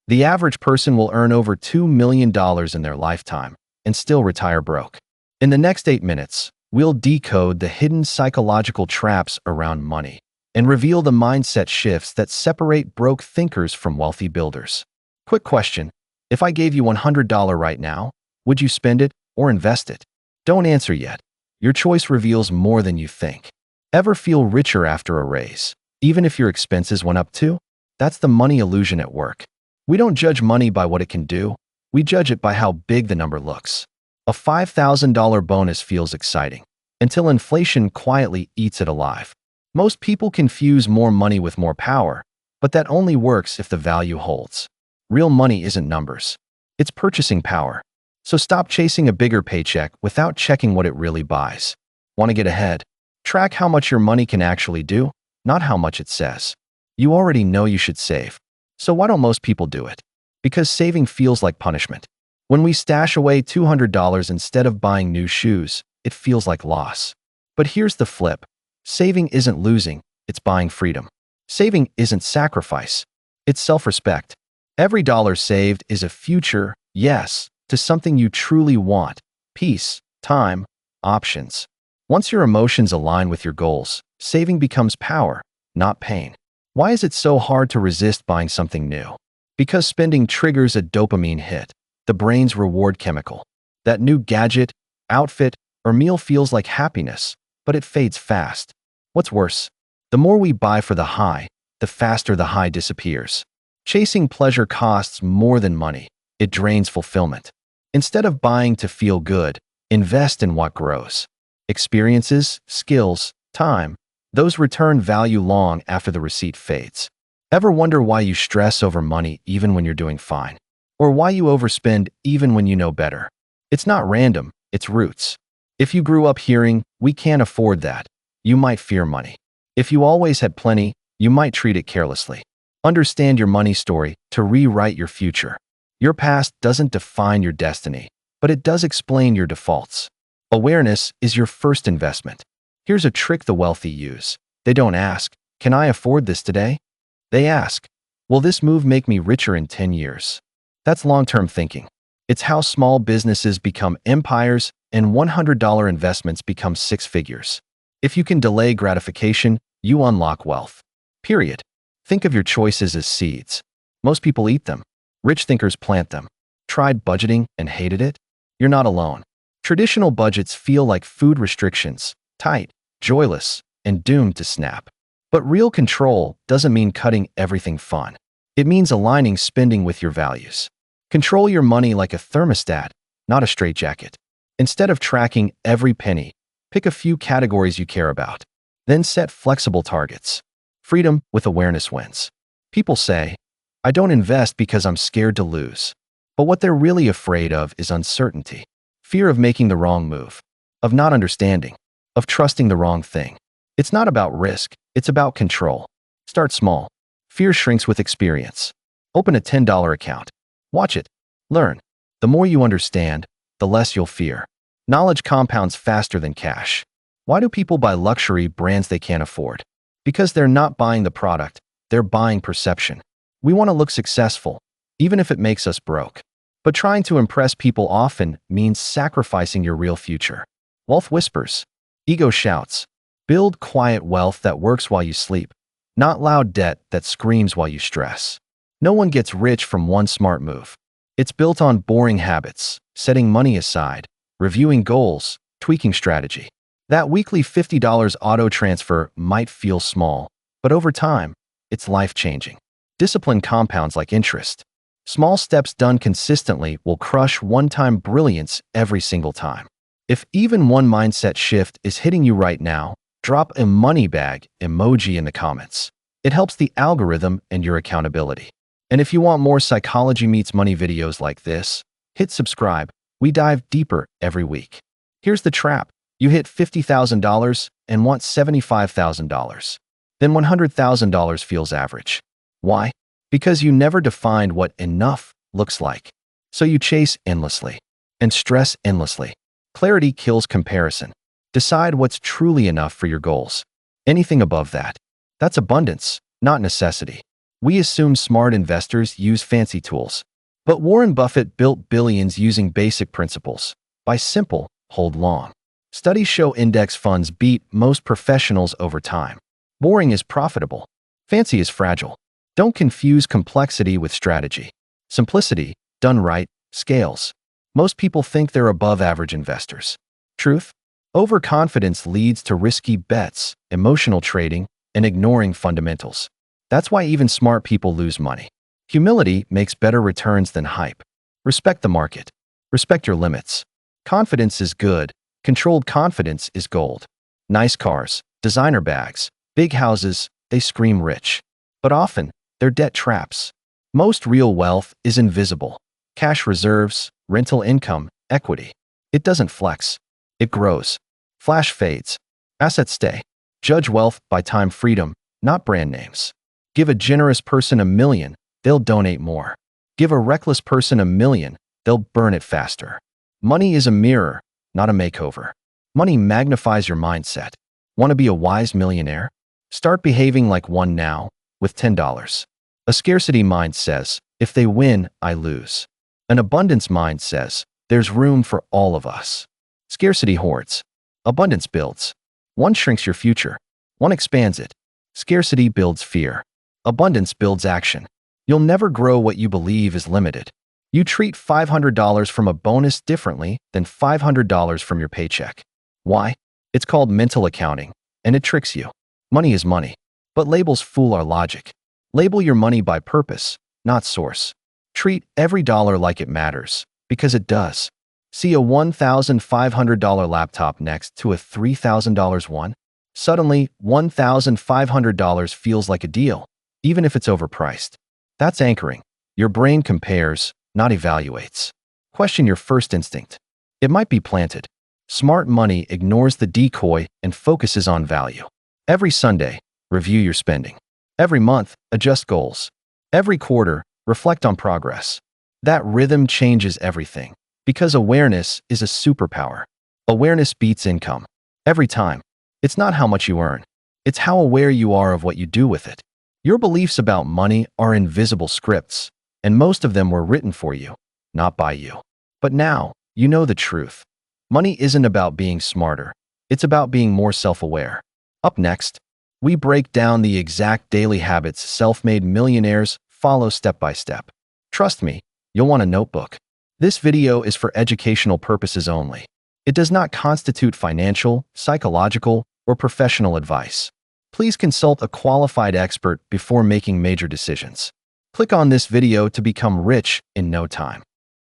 The average person will earn over $2 million in their lifetime and still retire broke. In the next 8 minutes, we'll decode the hidden psychological traps around money and reveal the mindset shifts that separate broke thinkers from wealthy builders. Quick question: if I gave you $100 right now, would you spend it or invest it? Don't answer yet. Your choice reveals more than you think. Ever feel richer after a raise, even if your expenses went up too? That's the money illusion at work. We don't judge money by what it can do. We judge it by how big the number looks. A $5,000 bonus feels exciting until inflation quietly eats it alive. Most people confuse more money with more power, but that only works if the value holds. Real money isn't numbers. It's purchasing power. So stop chasing a bigger paycheck without checking what it really buys. Want to get ahead? Track how much your money can actually do, not how much it says. You already know you should save. So why don't most people do it? Because saving feels like punishment. When we stash away $200 instead of buying new shoes, it feels like loss. But here's the flip. Saving isn't losing, it's buying freedom. Saving isn't sacrifice, it's self-respect. Every dollar saved is a future, yes, to something you truly want: peace, time, options. Once your emotions align with your goals, saving becomes power, not pain. Why is it so hard to resist buying something new? Because spending triggers a dopamine hit, the brain's reward chemical. That new gadget, outfit, or meal feels like happiness, but it fades fast. What's worse, the more we buy for the high, the faster the high disappears. Chasing pleasure costs more than money. It drains fulfillment. Instead of buying to feel good, invest in what grows. Experiences, skills, time, those return value long after the receipt fades. Ever wonder why you stress over money even when you're doing fine? Or why you overspend even when you know better? It's not random, it's roots. If you grew up hearing, "We can't afford that," you might fear money. If you always had plenty, you might treat it carelessly. Understand your money story to rewrite your future. Your past doesn't define your destiny, but it does explain your defaults. Awareness is your first investment. Here's a trick the wealthy use. They don't ask, "Can I afford this today?" They ask, "Will this move make me richer in 10 years?" That's long-term thinking. It's how small businesses become empires and $100 investments become 6 figures. If you can delay gratification, you unlock wealth. Period. Think of your choices as seeds. Most people eat them. Rich thinkers plant them. Tried budgeting and hated it? You're not alone. Traditional budgets feel like food restrictions, tight, joyless, and doomed to snap. But real control doesn't mean cutting everything fun. It means aligning spending with your values. Control your money like a thermostat, not a straitjacket. Instead of tracking every penny, pick a few categories you care about. Then set flexible targets. Freedom with awareness wins. People say, "I don't invest because I'm scared to lose." But what they're really afraid of is uncertainty. Fear of making the wrong move, of not understanding, of trusting the wrong thing. It's not about risk, it's about control. Start small. Fear shrinks with experience. Open a $10 account. Watch it. Learn. The more you understand, the less you'll fear. Knowledge compounds faster than cash. Why do people buy luxury brands they can't afford? Because they're not buying the product, they're buying perception. We want to look successful, even if it makes us broke. But trying to impress people often means sacrificing your real future. Wealth whispers. Ego shouts. Build quiet wealth that works while you sleep, not loud debt that screams while you stress. No one gets rich from one smart move. It's built on boring habits, setting money aside, reviewing goals, tweaking strategy. That weekly $50 auto transfer might feel small, but over time, it's life-changing. Discipline compounds like interest. Small steps done consistently will crush one-time brilliance every single time. If even one mindset shift is hitting you right now, drop a money bag emoji in the comments. It helps the algorithm and your accountability. And if you want more psychology meets money videos like this, hit subscribe. We dive deeper every week. Here's the trap. You hit $50,000 and want $75,000. Then $100,000 feels average. Why? Because you never defined what enough looks like. So you chase endlessly and stress endlessly. Clarity kills comparison. Decide what's truly enough for your goals. Anything above that, that's abundance, not necessity. We assume smart investors use fancy tools. But Warren Buffett built billions using basic principles. Buy simple, hold long. Studies show index funds beat most professionals over time. Boring is profitable. Fancy is fragile. Don't confuse complexity with strategy. Simplicity, done right, scales. Most people think they're above average investors. Truth? Overconfidence leads to risky bets, emotional trading, and ignoring fundamentals. That's why even smart people lose money. Humility makes better returns than hype. Respect the market. Respect your limits. Confidence is good. Controlled confidence is gold. Nice cars, designer bags, big houses, they scream rich. But often, they're debt traps. Most real wealth is invisible. Cash reserves, rental income, equity. It doesn't flex. It grows. Flash fades. Assets stay. Judge wealth by time freedom, not brand names. Give a generous person $1 million, they'll donate more. Give a reckless person $1 million, they'll burn it faster. Money is a mirror, not a makeover. Money magnifies your mindset. Want to be a wise millionaire? Start behaving like one now, with $10. A scarcity mind says, if they win, I lose. An abundance mind says, there's room for all of us. Scarcity hoards. Abundance builds. One shrinks your future. One expands it. Scarcity builds fear. Abundance builds action. You'll never grow what you believe is limited. You treat $500 from a bonus differently than $500 from your paycheck. Why? It's called mental accounting, and it tricks you. Money is money, but labels fool our logic. Label your money by purpose, not source. Treat every dollar like it matters, because it does. See a $1,500 laptop next to a $3,000 one? Suddenly, $1,500 feels like a deal, even if it's overpriced. That's anchoring. Your brain compares, not evaluates. Question your first instinct. It might be planted. Smart money ignores the decoy and focuses on value. Every Sunday, review your spending. Every month, adjust goals. Every quarter, reflect on progress. That rhythm changes everything, because awareness is a superpower. Awareness beats income. Every time. It's not how much you earn. It's how aware you are of what you do with it. Your beliefs about money are invisible scripts, and most of them were written for you, not by you. But now, you know the truth. Money isn't about being smarter. It's about being more self-aware. Up next, we break down the exact daily habits self-made millionaires follow step by step. Trust me, you'll want a notebook. This video is for educational purposes only. It does not constitute financial, psychological, or professional advice. Please consult a qualified expert before making major decisions. Click on this video to become rich in no time.